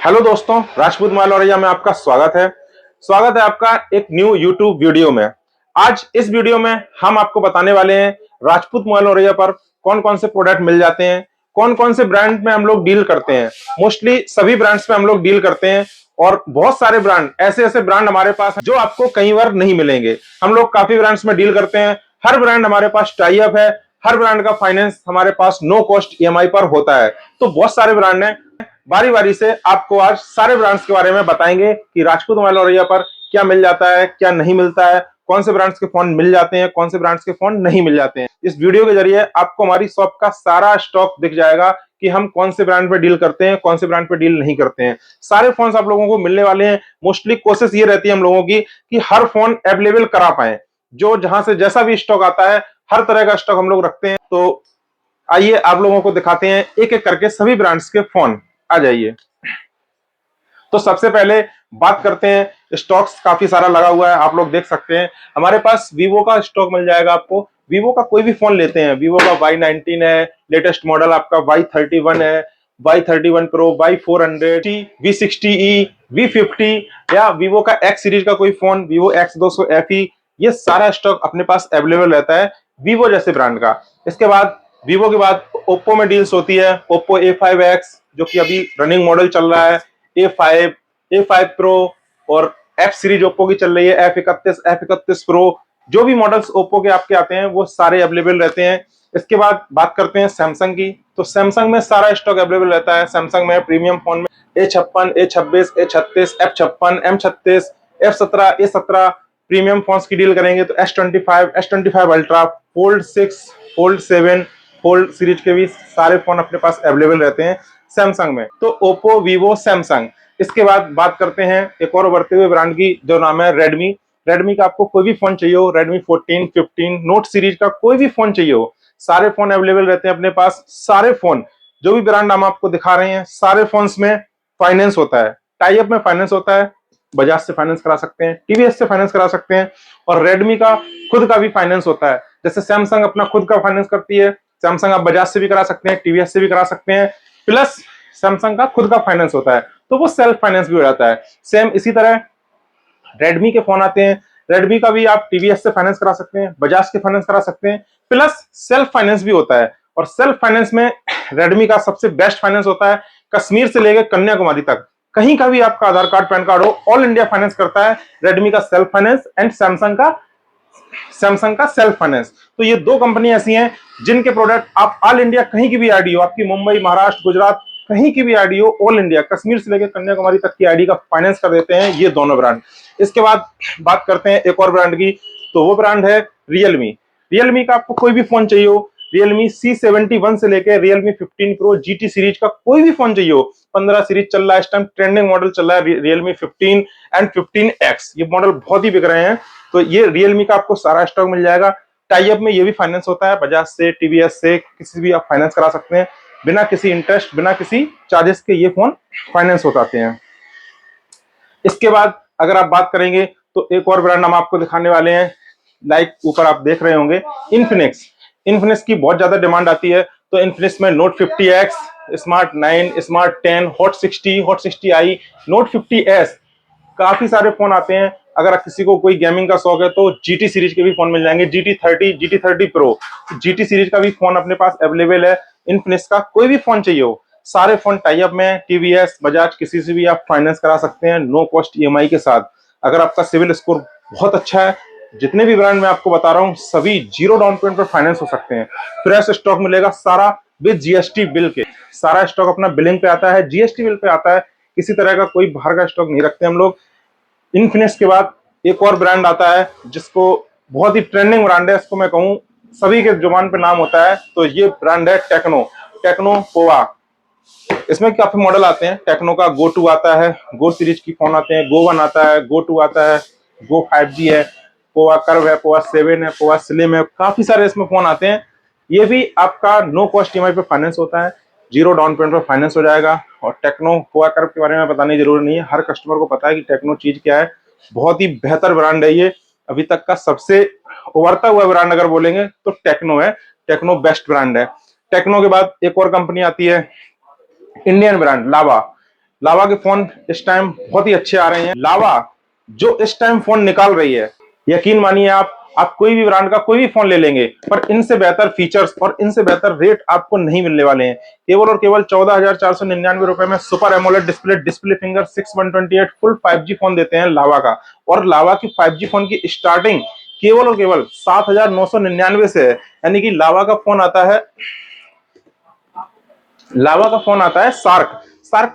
Hello दोस्तों, Rajput mobile लौरैया में आपका स्वागत है आपका एक न्यू यूट्यूब वीडियो में। आज इस वीडियो में हम आपको बताने वाले हैं राजपूत मोबाइल लौरैया पर कौन कौन से प्रोडक्ट मिल जाते हैं, कौन कौन से ब्रांड में हम लोग डील करते हैं। मोस्टली सभी ब्रांड्स में हम लोग डील करते हैं और बहुत सारे ब्रांड ऐसे ब्रांड हमारे पास हैं जो आपको कई बार नहीं मिलेंगे। हम लोग काफी ब्रांड्स में डील करते हैं, हर ब्रांड हमारे पास टाई अप है, हर ब्रांड का फाइनेंस हमारे पास नो कॉस्ट ईएमआई पर होता है। तो बहुत सारे ब्रांड हैं, बारी बारी से आपको आज सारे ब्रांड्स के बारे में बताएंगे कि राजपूत मोबाइल लौरैया पर क्या मिल जाता है, क्या नहीं मिलता है, कौन से ब्रांड्स के फोन मिल जाते हैं, कौन से ब्रांड्स के फोन नहीं मिल जाते हैं। इस वीडियो के जरिए आपको हमारी शॉप का सारा स्टॉक दिख जाएगा कि हम कौन से ब्रांड पे डील करते हैं, कौन से ब्रांड पे डील नहीं करते हैं। सारे फोन आप लोगों को मिलने वाले हैं। मोस्टली कोशिश ये रहती है हम लोगों की कि हर फोन अवेलेबल करा पाए। जो जहां से जैसा भी स्टॉक आता है, हर तरह का स्टॉक हम लोग रखते हैं। तो आइए आप लोगों को दिखाते हैं एक एक करके सभी ब्रांड्स के फोन। आ जाइए। तो सबसे पहले बात करते हैं, स्टॉक्स काफी सारा लगा हुआ है, आप लोग देख सकते हैं। हमारे पास वीवो का स्टॉक मिल जाएगा आपको। वीवो का कोई भी फोन लेते हैं, वीवो का Y19 है, लेटेस्ट मॉडल आपका Y31 है, Y31 pro, Y400, V60e, V50 या वीवो का X सीरीज का कोई फोन, वीवो X200 FE, ये सारा स्टॉक अपने पास अवेलेबल रहता है वीवो जैसे ब्रांड का। इसके बाद वीवो के बाद ओप्पो में डील्स होती है। ओप्पो A5X जो कि अभी रनिंग मॉडल चल रहा है, A5 प्रो और F सीरीज ओप्पो की चल रही है, F31 प्रो। जो भी मॉडल्स ओप्पो के आपके आते हैं वो सारे अवेलेबल रहते हैं। इसके बाद बात करते हैं सैमसंग की। तो सैमसंग में सारा स्टॉक अवेलेबल रहता है। सैमसंग में प्रीमियम फोन में A56, A26, A36, F56, M36, F17, A17 premium phones की डील करेंगे तो S25 ultra, fold 6, fold 7, fold series के भी सारे फोन अपने पास अवेलेबल रहते हैं सैमसंग में। तो ओप्पो, वीवो, सैमसंग। इसके बाद बात करते हैं एक और उभरते हुए ब्रांड की, जो नाम है रेडमी। रेडमी का आपको कोई भी फोन चाहिए हो, रेडमी 14, 15, नोट सीरीज का कोई भी फोन चाहिए हो, सारे फोन अवेलेबल रहते हैं अपने पास। सारे फोन जो भी ब्रांड हम आपको दिखा रहे हैं, सारे फोन्स में फाइनेंस होता है, टाई अप में फाइनेंस होता है। बजाज से फाइनेंस करा सकते हैं, टीवीएस से फाइनेंस करा सकते हैं और रेडमी का खुद का भी फाइनेंस होता है। जैसे सैमसंग अपना खुद का फाइनेंस करती है, सैमसंग आप बजाज से भी करा सकते हैं, टीवीएस से भी करा सकते हैं, प्लस सैमसंग का खुद का फाइनेंस होता है, तो वो सेल्फ फाइनेंस भी हो जाता है। सेम इसी तरह रेडमी के फोन आते हैं, रेडमी का भी आप टीवीएस से फाइनेंस करा सकते हैं, बजाज के फाइनेंस करा सकते हैं, प्लस सेल्फ फाइनेंस भी होता है। और सेल्फ फाइनेंस में रेडमी का सबसे बेस्ट फाइनेंस होता है। कश्मीर से लेकर कन्याकुमारी तक कहीं का भी आपका आधार कार्ड, पैन कार्ड हो, ऑल इंडिया फाइनेंस करता है रेडमी का सेल्फ फाइनेंस एंड सैमसंग का सेल्फ फाइनेंस। तो ये दो कंपनी ऐसी हैं जिनके प्रोडक्ट आप ऑल इंडिया कहीं की भी आईडी हो, आपकी मुंबई, महाराष्ट्र, गुजरात कहीं की भी आईडी हो, ऑल इंडिया कश्मीर से लेकर कन्याकुमारी तक की आईडी का फाइनेंस कर देते हैं ये दोनों ब्रांड। इसके बाद बात करते हैं एक और ब्रांड की, तो वो ब्रांड है रियलमी। रियलमी का आपको कोई भी फोन चाहिए हो, रियलमी C71 से लेकर रियलमी 15 प्रो GT सीरीज का कोई भी फोन चाहिए हो, 15 सीरीज चल रहा है इस टाइम, ट्रेंडिंग मॉडल चल रहा है रियलमी 15 एंड 15X, ये मॉडल बहुत ही बिक रहे हैं। तो ये रियलमी का आपको सारा स्टॉक मिल जाएगा। टाई अप में ये भी फाइनेंस होता है, बजाज से, टीवीएस से, किसी भी आप फाइनेंस करा सकते हैं, बिना किसी इंटरेस्ट, बिना किसी चार्जेस के ये फोन फाइनेंस हो जाते हैं। इसके बाद अगर आप बात करेंगे तो एक और ब्रांड हम आपको दिखाने वाले हैं, लाइक ऊपर आप देख रहे होंगे इन्फिनिक्स। इन्फिनिक्स की बहुत ज्यादा डिमांड आती है, तो इन्फिनिक्स में note 50X, smart 9, smart 10, hot 60i, note 50S, काफी सारे फोन आते हैं। अगर किसी को कोई गेमिंग का शौक है तो GT सीरीज के भी फोन मिल जाएंगे, GT30 प्रो, GT सीरीज का भी फोन अपने पास अवेलेबल है। इन्फिनिक्स का कोई भी फोन चाहिए हो, सारे फोन टाई अप में, टीवीएस, बजाज, किसी से भी आप फाइनेंस करा सकते हैं नो कॉस्ट ईएमआई के साथ। अगर आपका सिविल स्कोर बहुत अच्छा है, जितने भी ब्रांड मैं आपको बता रहा हूँ सभी जीरो डाउन पेमेंट पर फाइनेंस हो सकते हैं। फ्रेश स्टॉक मिलेगा सारा विद जीएसटी बिल के, सारा स्टॉक अपना बिलिंग पे आता है, जीएसटी बिल पे आता है, किसी तरह का कोई बाहर का स्टॉक नहीं रखते हम लोग। इन्फिनिक्स के बाद एक और ब्रांड आता है जिसको बहुत ही ट्रेंडिंग ब्रांड है, इसको मैं कहूँ सभी के जुबान पे नाम होता है, तो ये ब्रांड है टेक्नो पोवा। इसमें काफी मॉडल आते हैं, टेक्नो का गो 2 आता है, गो सीरीज की फोन आते हैं, गो 1 आता है, गो 2 आता है, गो 5G है, पोवा कर्व है, पोवा 7 है, पोवा स्लिम है, काफी सारे इसमें फोन आते हैं। ये भी आपका नो कॉस्ट ईएमआई पे फाइनेंस होता है, जीरो डाउन पेमेंट पर फाइनेंस हो जाएगा। और टेक्नो पोवा कर्व के बारे में बताने की जरूरत नहीं है, हर कस्टमर को पता है कि टेक्नो चीज क्या है। बहुत ही बेहतर ब्रांड है ये, अभी तक का सबसे उभरता हुआ ब्रांड अगर बोलेंगे तो टेक्नो है, टेक्नो बेस्ट ब्रांड है। टेक्नो के बाद एक और कंपनी आती है, इंडियन ब्रांड लावा। लावा के फोन इस टाइम बहुत ही अच्छे आ रहे हैं। लावा जो इस टाइम फोन निकाल रही है, यकीन मानिए आप कोई भी ब्रांड का कोई भी फोन ले लेंगे, पर इनसे बेहतर फीचर्स और इनसे बेहतर रेट आपको नहीं मिलने वाले हैं। केवल और केवल 14,499 रुपए में super AMOLED display, display finger 6128 full 5G phone देते हैं लावा का। और लावा की 5G फोन की स्टार्टिंग केवल और केवल 7,999 से है। यानी कि लावा का फोन आता है सार्क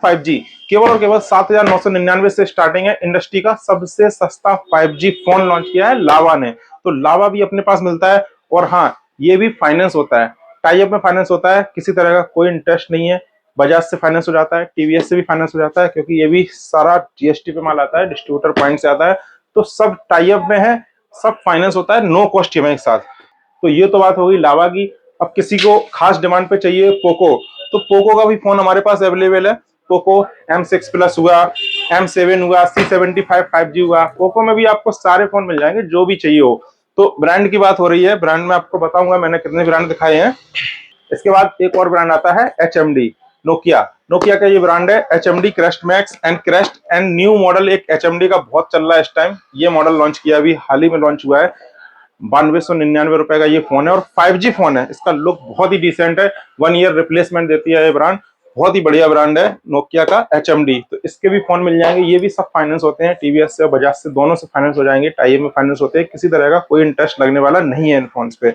5G, केवल और केवल 7,999 से स्टार्टिंग है। इंडस्ट्री का सबसे सस्ता 5G फोन लॉन्च किया है लावा ने। तो लावा भी अपने पास मिलता है। और हाँ, ये भी फाइनेंस होता है, टाई अप में फाइनेंस होता है, किसी तरह का कोई इंटरेस्ट नहीं है। बजाज से फाइनेंस हो जाता है, टीवीएस से भी फाइनेंस हो जाता है, क्योंकि ये भी सारा जीएसटी पे माल आता है, डिस्ट्रीब्यूटर पॉइंट से आता है। तो सब टाई अप में है, सब फाइनेंस होता है, नो कॉस्ट ईएमआई के साथ। तो ये तो बात हो गई लावा की। अब किसी को खास डिमांड पे चाहिए पोको, तो पोको का भी फोन हमारे पास अवेलेबल है। पोको M6 प्लस हुआ, M7 हुआ, C75 5G हुआ। पोको में भी आपको सारे फोन मिल जाएंगे जो भी चाहिए हो। तो ब्रांड की बात हो रही है, ब्रांड में आपको बताऊंगा मैंने कितने ब्रांड दिखाए हैं। इसके बाद एक और ब्रांड आता है HMD, नोकिया का ये ब्रांड है। HMD crest max and crest and new model एक HMD का बहुत चल रहा है इस टाइम। ये मॉडल लॉन्च किया, अभी हाल ही में लॉन्च हुआ है। 9299 रुपए का ये फोन है और 5G फोन है। इसका लुक बहुत ही डिसेंट है, 1 ईयर रिप्लेसमेंट देती है ये ब्रांड। बहुत ही बढ़िया ब्रांड है नोकिया का HMD। तो इसके भी फोन मिल जाएंगे। ये भी सब फाइनेंस होते हैं, टीवीएस से और बजाज से दोनों से फाइनेंस हो जाएंगे, टाई में फाइनेंस होते हैं, किसी तरह का कोई इंटरेस्ट लगने वाला नहीं है इन फोन पे।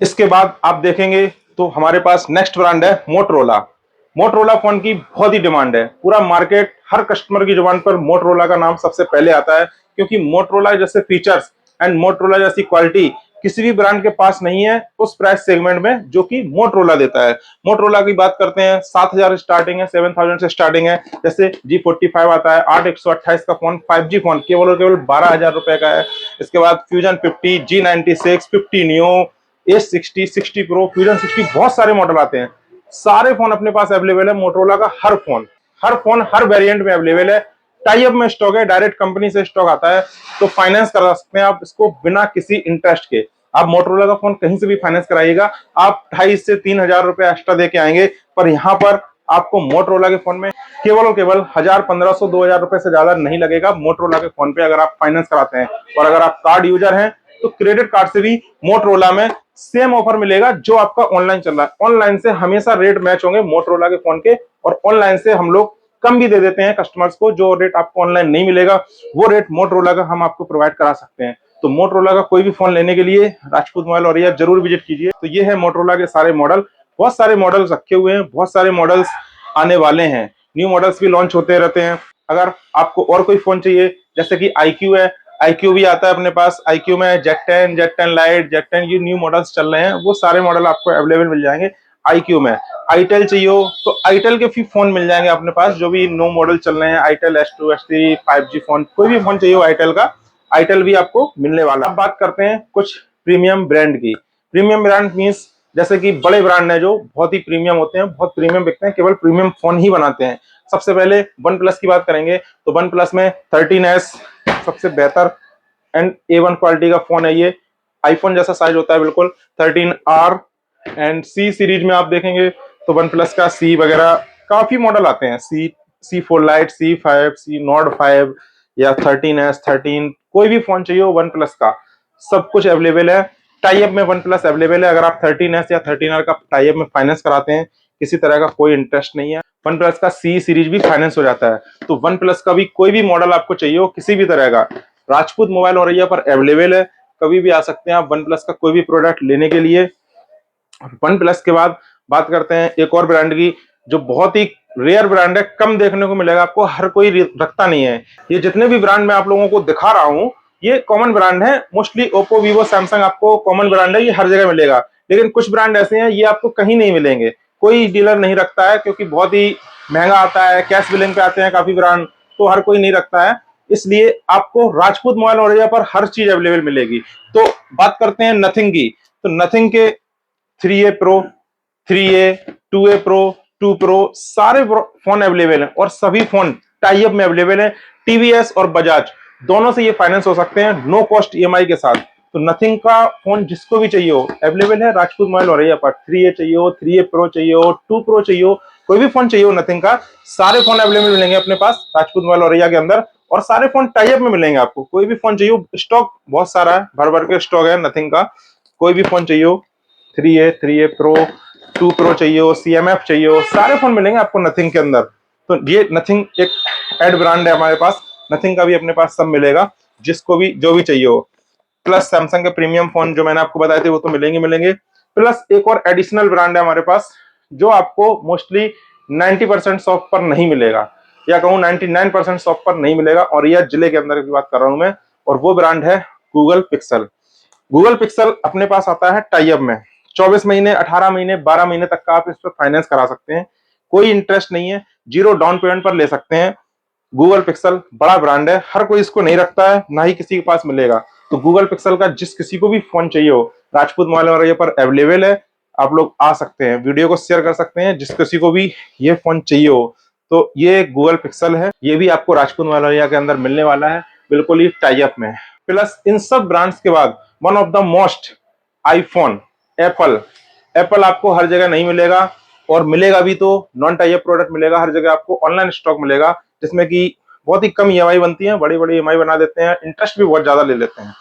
इसके बाद आप देखेंगे तो हमारे पास नेक्स्ट ब्रांड है मोटरोला फोन की बहुत ही डिमांड है। पूरा मार्केट, हर कस्टमर की जुबान पर मोटरोला का नाम सबसे पहले आता है, क्योंकि मोटरोला जैसे फीचर्स एंड मोटरोला जैसी क्वालिटी किसी भी ब्रांड के पास नहीं है उस प्राइस सेगमेंट में जो कि मोटरोला देता है। मोटरोला की बात करते हैं, 7,000 स्टार्टिंग है, 7,000 से स्टार्टिंग है। जैसे G45 आता है 8/128 का फोन, 5G फोन, केवल और केवल 12,000 रुपए का है। इसके बाद fusion 50, G96, 50 neo, A60, 60 pro, fusion 60, बहुत सारे मॉडल आते हैं। सारे फोन अपने पास अवेलेबल है। मोटरोला का हर वेरिएंट में अवेलेबल है। टाई अप में स्टॉक है, डायरेक्ट कंपनी से स्टॉक आता है। तो फाइनेंस करा सकते हैं आप इसको बिना किसी इंटरेस्ट के। आप मोटरोला का फोन कहीं से भी फाइनेंस कराइएगा, आप 2,500 से 3,000 रुपए एक्स्ट्रा देके आएंगे। पर यहाँ पर आपको मोटरोला के फोन में केवल और केवल 1,000, 1,500, 2,000 रुपए से ज्यादा नहीं लगेगा मोटरोला के फोन पे, अगर आप फाइनेंस कराते हैं। और अगर आप कार्ड यूजर हैं तो क्रेडिट कार्ड से भी मोटरोला में सेम ऑफर मिलेगा जो आपका ऑनलाइन चल रहा है। ऑनलाइन से हमेशा रेट मैच होंगे मोटरोला के फोन के, और ऑनलाइन से हम लोग कम भी दे देते हैं कस्टमर्स को। जो रेट आपको ऑनलाइन नहीं मिलेगा वो रेट मोटरोला का हम आपको प्रोवाइड करा सकते हैं। तो मोटरोला का कोई भी फोन लेने के लिए राजपूत मोबाइल औरैया जरूर विजिट कीजिए। तो ये है मोटरोला के सारे मॉडल। बहुत सारे मॉडल्स रखे हुए हैं, बहुत सारे मॉडल्स आने वाले हैं, न्यू मॉडल्स भी लॉन्च होते रहते हैं। अगर आपको और कोई फोन चाहिए, जैसे कि iQ है, iQ भी आता है अपने पास। iQ में Z10, Z10 Lite, Z10, ये न्यू मॉडल्स चल रहे हैं, वो सारे मॉडल आपको अवेलेबल मिल जाएंगे iQ में। आईटेल चाहिए हो तो आईटेल के भी फोन मिल जाएंगे अपने पास, जो भी नो मॉडल चल रहे हैं, itel S2, S3, 5G phone, कोई भी फोन चाहिए हो आईटेल का, आईटेल भी आपको मिलने वाला। अब बात करते हैं कुछ प्रीमियम ब्रांड की। प्रीमियम ब्रांड मींस जैसे कि बड़े ब्रांड है जो बहुत ही प्रीमियम होते हैं, बहुत प्रीमियम बिकते हैं, केवल प्रीमियम फोन ही बनाते हैं। सबसे पहले वन प्लस की बात करेंगे तो वन प्लस में 13S सबसे बेहतर एंड A1 क्वालिटी का फोन है। ये आईफोन जैसा साइज होता है बिल्कुल। 13R एंड C सीरीज में आप देखेंगे तो वन प्लस का C वगैरह काफी मॉडल आते हैं। C4 Lite, C5, C Nord 5 या 13S, 13, कोई भी फोन चाहिए हो वन प्लस का सब कुछ अवेलेबल है। टाई अप में वन प्लस अवेलेबल है। अगर आप 13S या 13R का टाई अप में फाइनेंस कराते हैं, किसी तरह का कोई इंटरेस्ट नहीं है। वन प्लस का C सीरीज भी फाइनेंस हो जाता है। तो वन प्लस का भी कोई भी मॉडल आपको चाहिए हो किसी भी तरह का, राजपूत मोबाइल औरैया पर अवेलेबल है। कभी भी आ सकते हैं आप वन प्लस का कोई भी प्रोडक्ट लेने के लिए। वन प्लस के बाद बात करते हैं एक और ब्रांड की, जो बहुत ही रेयर ब्रांड है, कम देखने को मिलेगा आपको, हर कोई रखता नहीं है। ये जितने भी ब्रांड मैं आप लोगों को दिखा रहा हूँ ये कॉमन ब्रांड है। मोस्टली ओप्पो, वीवो, सैमसंग आपको कॉमन ब्रांड है, ये हर जगह मिलेगा। लेकिन कुछ ब्रांड ऐसे हैं ये आपको कहीं नहीं मिलेंगे, कोई डीलर नहीं रखता है, क्योंकि बहुत ही महंगा आता है, कैश बिलिंग पे आते हैं काफी ब्रांड, तो हर कोई नहीं रखता है। इसलिए आपको राजपूत मोबाइल औरैया पर हर चीज अवेलेबल मिलेगी। तो बात करते हैं नथिंग की। तो नथिंग के 3A Pro, 3A, 2A Pro, 2 Pro सारे फोन अवेलेबल हैं, और सभी फोन टाई अप में अवेलेबल है। टीवीएस और बजाज दोनों से ये फाइनेंस हो सकते हैं नो कॉस्ट ईएमआई के साथ। तो नथिंग का फोन जिसको भी चाहिए हो अवेलेबल है राजपूत मोबाइल औरैया पर। 3A चाहिए हो, 3A Pro चाहिए हो, 2 Pro चाहिए हो, कोई भी फोन चाहिए हो नथिंग का, सारे फोन अवेलेबल मिलेंगे अपने पास राजपूत मोबाइल औरैया के अंदर। और सारे फोन टाई अप में मिलेंगे आपको। कोई भी फोन चाहिए हो, स्टॉक बहुत सारा है, भर भर के स्टॉक है नथिंग का। कोई भी फोन चाहिए हो, 3A प्रो, 2 प्रो चाहिए हो, CMF चाहिए हो, सारे फोन मिलेंगे आपको नथिंग के अंदर। तो ये नथिंग एक एड ब्रांड है हमारे पास। नथिंग का भी अपने पास सब मिलेगा, जिसको भी जो भी चाहिए हो। प्लस सैमसंग के प्रीमियम फोन जो मैंने आपको बताए थे वो तो मिलेंगे। प्लस एक और एडिशनल ब्रांड है हमारे पास, जो आपको मोस्टली 90% शॉप पर नहीं मिलेगा, या कहूँ 99% शॉप पर नहीं मिलेगा, और यह जिले के अंदर की बात कर रहा हूं मैं। और वो ब्रांड है गूगल पिक्सल। गूगल पिक्सल अपने पास आता है टाई अप में। 24 महीने, 18 महीने, 12 महीने तक का आप इस पर फाइनेंस करा सकते हैं। कोई इंटरेस्ट नहीं है, 0 डाउन पेमेंट पर ले सकते हैं। गूगल पिक्सल बड़ा ब्रांड है, हर कोई इसको नहीं रखता है, ना ही किसी के पास मिलेगा। तो गूगल पिक्सल का जिस किसी को भी फोन चाहिए हो, राजपूत मोबाइल और ये पर अवेलेबल है। आप लोग आ सकते हैं, वीडियो को शेयर कर सकते हैं, जिस किसी को भी ये फोन चाहिए हो। तो ये गूगल पिक्सल है, ये भी आपको राजपूत मोबाइल और के अंदर मिलने वाला है, बिल्कुल ही टाई अप में। प्लस इन सब ब्रांड्स के बाद one of the most, iPhone, Apple. Apple आपको हर जगह नहीं मिलेगा, और मिलेगा भी तो नॉन टाई अप प्रोडक्ट मिलेगा। हर जगह आपको ऑनलाइन स्टॉक मिलेगा, जिसमें कि बहुत ही कम EMI बनती है, बड़ी बड़ी EMI बना देते हैं, इंटरेस्ट भी बहुत ज्यादा ले लेते हैं।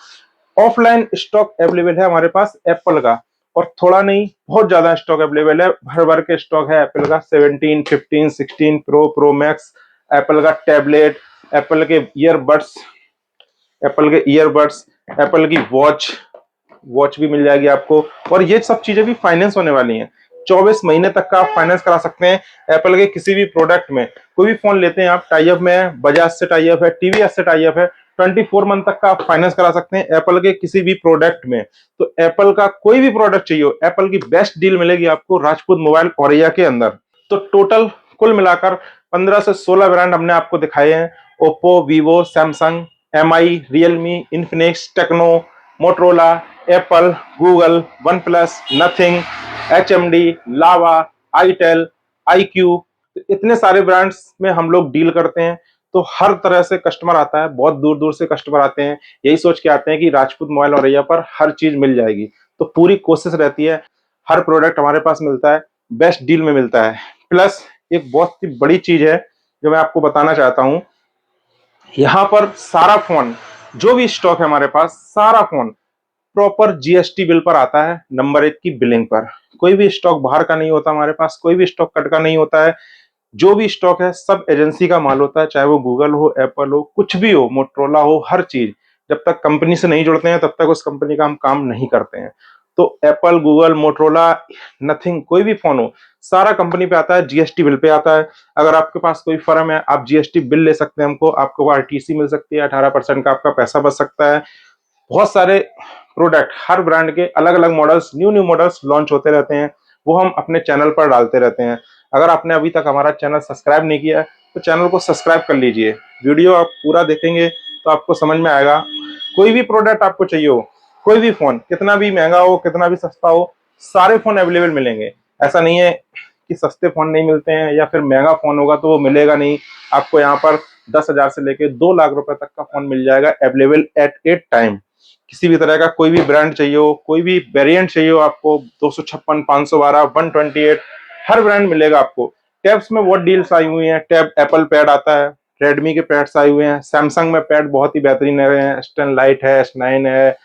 ऑफलाइन स्टॉक अवेलेबल है हमारे पास एप्पल का, और थोड़ा नहीं बहुत ज्यादा स्टॉक अवेलेबल है, भर भर के स्टॉक है एप्पल का। 17, 15, 16 प्रो, प्रो मैक्स, एप्पल का टैबलेट, एप्पल के ईयरबड्स, एप्पल के ईयरबड्स, एप्पल की वॉच, वॉच भी मिल जाएगी आपको। और ये सब चीजें भी फाइनेंस होने वाली हैं। 24 महीने तक का आप फाइनेंस करा सकते हैं एप्पल के किसी भी प्रोडक्ट में। कोई भी फोन लेते हैं आप, टाई अप में है, बजाज से टाई अप है, TVS से टाई अप है, 24 मंथ तक का आप फाइनेंस करा सकते हैं एप्पल के किसी भी प्रोडक्ट में। तो एप्पल का कोई भी प्रोडक्ट चाहिए हो, एप्पल की बेस्ट डील मिलेगी आपको राजपूत मोबाइल औरैया के अंदर। तो टोटल कुल मिलाकर 15 से 16 ब्रांड हमने आपको दिखाए हैं। Oppo, Vivo, Samsung, MI, Realme, Infinix, Tecno, Motorola, Apple, Google, OnePlus, nothing, HMD, Lava, itel, IQ, इतने सारे ब्रांड्स में हम लोग डील करते हैं। तो हर तरह से कस्टमर आता है, बहुत दूर दूर से कस्टमर आते हैं, यही सोच के आते हैं कि राजपूत मोबाइल औरैया पर हर चीज मिल जाएगी। तो पूरी कोशिश रहती है, हर प्रोडक्ट हमारे पास मिलता है, बेस्ट डील में मिलता है। प्लस एक बहुत ही बड़ी चीज है जो मैं आपको बताना चाहता हूं, यहाँ पर सारा फोन, जो भी स्टॉक है हमारे पास, सारा फोन प्रॉपर GST बिल पर आता है, नंबर 1 की बिलिंग पर। कोई भी स्टॉक बाहर का नहीं होता हमारे पास, कोई भी स्टॉक कट का नहीं होता है। जो भी स्टॉक है सब एजेंसी का माल होता है, चाहे वो गूगल हो, एप्पल हो, कुछ भी हो, मोटरोला हो, हर चीज। जब तक कंपनी से नहीं जुड़ते हैं तब तक उस कंपनी का हम काम नहीं करते हैं। तो एप्पल, गूगल, मोटरोला, नथिंग, कोई भी फोन हो, सारा कंपनी पे आता है, GST बिल पे आता है। अगर आपके पास कोई फर्म है, आप GST बिल ले सकते हैं हमको, आपको RTC मिल सकती है, 18% का आपका पैसा बच सकता है। बहुत सारे प्रोडक्ट, हर ब्रांड के अलग अलग models, new new models launch होते रहते हैं, वो हम अपने चैनल पर डालते रहते हैं। अगर आपने अभी तक हमारा चैनल सब्सक्राइब नहीं किया है तो चैनल को सब्सक्राइब कर लीजिए। वीडियो आप पूरा देखेंगे तो आपको समझ में आएगा। कोई भी प्रोडक्ट आपको चाहिए हो, कोई भी फोन, कितना भी महंगा हो, कितना भी सस्ता हो, सारे फोन अवेलेबल मिलेंगे। ऐसा नहीं है कि सस्ते फोन नहीं मिलते हैं, या फिर महंगा फोन होगा तो वो मिलेगा नहीं। आपको यहाँ पर 10,000 से लेके 2 लाख रुपए तक का फोन मिल जाएगा अवेलेबल एट ए टाइम। किसी भी तरह का कोई भी ब्रांड चाहिए हो, कोई भी वेरिएंट चाहिए हो आपको, 256, 512, 128, हर ब्रांड मिलेगा आपको। टैब्स में बहुत डील्स आई हुई हैं, टैब एप्पल पैड आता है, रेडमी के पैड्स आए हुए हैं, सैमसंग में पैड बहुत ही बेहतरीन है, S10 लाइट है, S9 है,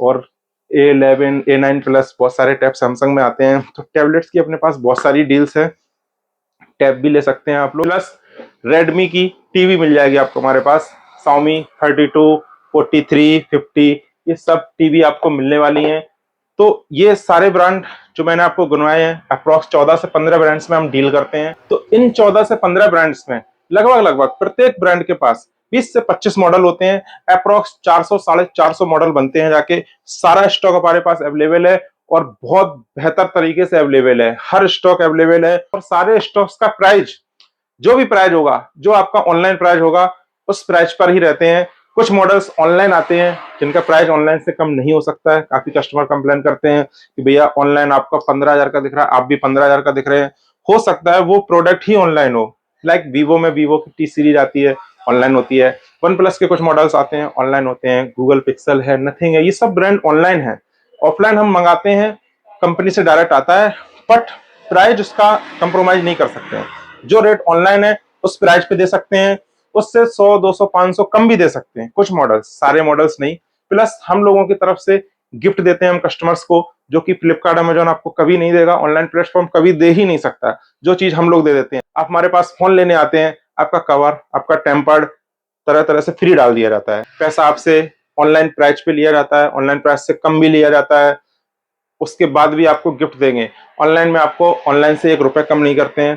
और A11, A9 प्लस, बहुत सारे टैब सैमसंग में आते हैं। तो टैबलेट्स की अपने पास बहुत सारी डील्स है, टैब भी ले सकते हैं आप लोग। प्लस रेडमी की टीवी मिल जाएगी आपको हमारे पास, Xiaomi 32, 43, 50, ये सब टीवी आपको मिलने वाली हैं। तो ये सारे ब्रांड जो मैंने आपको गिनवाए हैं, अप्रॉक्स 14 से 15 ब्रांड्स में हम डील करते हैं। तो इन 14 से 15 ब्रांड्स में लगभग प्रत्येक ब्रांड के पास 20 से 25 मॉडल होते हैं, अप्रॉक्स 400, 450 मॉडल बनते हैं जाके। सारा स्टॉक हमारे पास अवेलेबल है, और बहुत बेहतर तरीके से अवेलेबल है, हर स्टॉक अवेलेबल है। और सारे स्टॉक्स का प्राइस, जो भी प्राइस होगा, जो आपका ऑनलाइन प्राइस होगा, उस प्राइस पर ही रहते हैं। कुछ मॉडल्स ऑनलाइन आते हैं जिनका प्राइस ऑनलाइन से कम नहीं हो सकता है। काफी कस्टमर कंप्लेन करते हैं कि भैया ऑनलाइन आपका 15,000 का दिख रहा है, आप भी 15,000 का दिख रहे हैं। हो सकता है वो प्रोडक्ट ही ऑनलाइन हो, लाइक वीवो में वीवो की T सीरीज आती है, ऑनलाइन होती है। वन प्लस के कुछ मॉडल्स आते हैं, ऑनलाइन होते हैं। गूगल पिक्सल है, नथिंग है, ये सब ब्रांड ऑनलाइन है। ऑफलाइन हम मंगाते हैं, कंपनी से डायरेक्ट आता है, बट प्राइस उसका कंप्रोमाइज नहीं कर सकते हैं। जो रेट ऑनलाइन है उस प्राइस पे दे सकते हैं, उससे 100 200 500 कम भी दे सकते हैं कुछ मॉडल्स, सारे मॉडल्स नहीं। प्लस हम लोगों की तरफ से गिफ्ट देते हैं हम कस्टमर्स को, जो कि फ्लिपकार्ट अमेजॉन आपको कभी नहीं देगा, ऑनलाइन प्लेटफॉर्म कभी दे ही नहीं सकता। जो चीज हम लोग दे देते हैं, आप हमारे पास फोन लेने आते हैं, आपका कवर, आपका टेम्पर्ड तरह तरह से फ्री डाल दिया जाता है। पैसा आपसे ऑनलाइन प्राइस पे लिया जाता है, ऑनलाइन प्राइस से कम भी लिया जाता है, उसके बाद भी आपको गिफ्ट देंगे। ऑनलाइन में आपको ऑनलाइन से 1 रुपए कम नहीं करते हैं।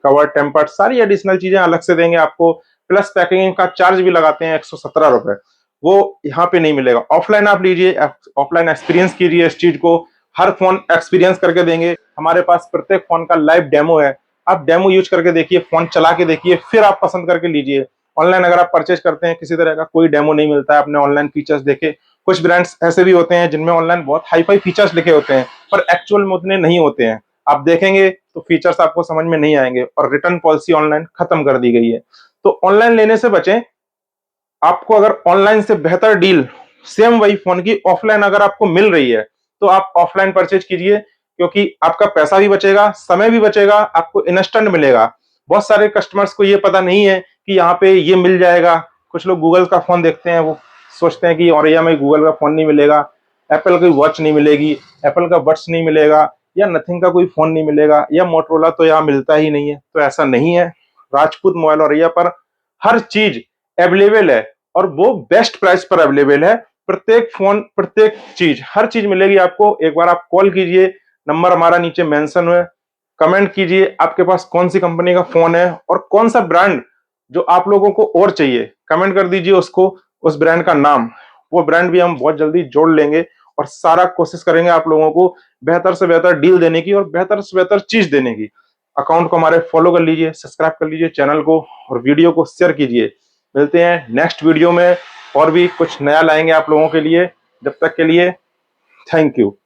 कवर, टेम्पर्ड, सारी एडिशनल चीजें अलग से देंगे आपको। प्लस पैकिंग का चार्ज भी लगाते हैं 117 रुपए, वो यहाँ पे नहीं मिलेगा। ऑफलाइन आप लीजिए, ऑफलाइन एक्सपीरियंस कीजिए इस चीज को, हर फोन एक्सपीरियंस करके देंगे। हमारे पास प्रत्येक फोन का लाइव डेमो है, आप डेमो यूज करके देखिए, फोन चला के देखिए, फिर आप पसंद करके लीजिए। ऑनलाइन अगर आप परचेज करते हैं, किसी तरह का कोई डेमो नहीं मिलता है, आपने ऑनलाइन फीचर्स देखे। कुछ ब्रांड्स ऐसे भी होते हैं जिनमें ऑनलाइन बहुत हाई फाई फीचर्स लिखे होते हैं, पर एक्चुअल में उतने नहीं होते हैं। आप देखेंगे तो फीचर्स आपको समझ में नहीं आएंगे, और रिटर्न पॉलिसी ऑनलाइन खत्म कर दी गई है। तो ऑनलाइन लेने से बचें। आपको अगर ऑनलाइन से बेहतर डील सेम वही फोन की ऑफलाइन अगर आपको मिल रही है, तो आप ऑफलाइन परचेज कीजिए, क्योंकि आपका पैसा भी बचेगा, समय भी बचेगा, आपको इंस्टेंट मिलेगा। बहुत सारे कस्टमर्स को ये पता नहीं है कि यहाँ पे ये मिल जाएगा। कुछ लोग गूगल का फोन देखते हैं, वो सोचते हैं कि औरैया में गूगल का फोन नहीं मिलेगा, एप्पल की वॉच नहीं मिलेगी, एप्पल का बड्स नहीं मिलेगा, या नथिंग का कोई फोन नहीं मिलेगा, या मोटरोला तो यहाँ मिलता ही नहीं है। तो ऐसा नहीं है, राजपूत मोबाइल औरैया पर हर चीज अवेलेबल है, और वो बेस्ट प्राइस पर अवेलेबल है। प्रत्येक फोन, प्रत्येक चीज, हर चीज मिलेगी आपको। एक बार आप कॉल कीजिए, नंबर हमारा नीचे मेंशन है, कमेंट कीजिए आपके पास कौन सी कंपनी का फोन है और कौन सा ब्रांड जो आप लोगों को और चाहिए, कमेंट कर दीजिए उसको, उस ब्रांड का नाम। वो ब्रांड भी हम बहुत जल्दी जोड़ लेंगे, और सारा कोशिश करेंगे आप लोगों को बेहतर से बेहतर डील देने की और बेहतर से बेहतर चीज देने की। अकाउंट को हमारे फॉलो कर लीजिए, सब्सक्राइब कर लीजिए चैनल को, और वीडियो को शेयर कीजिए। मिलते हैं नेक्स्ट वीडियो में, और भी कुछ नया लाएंगे आप लोगों के लिए। जब तक के लिए थैंक यू।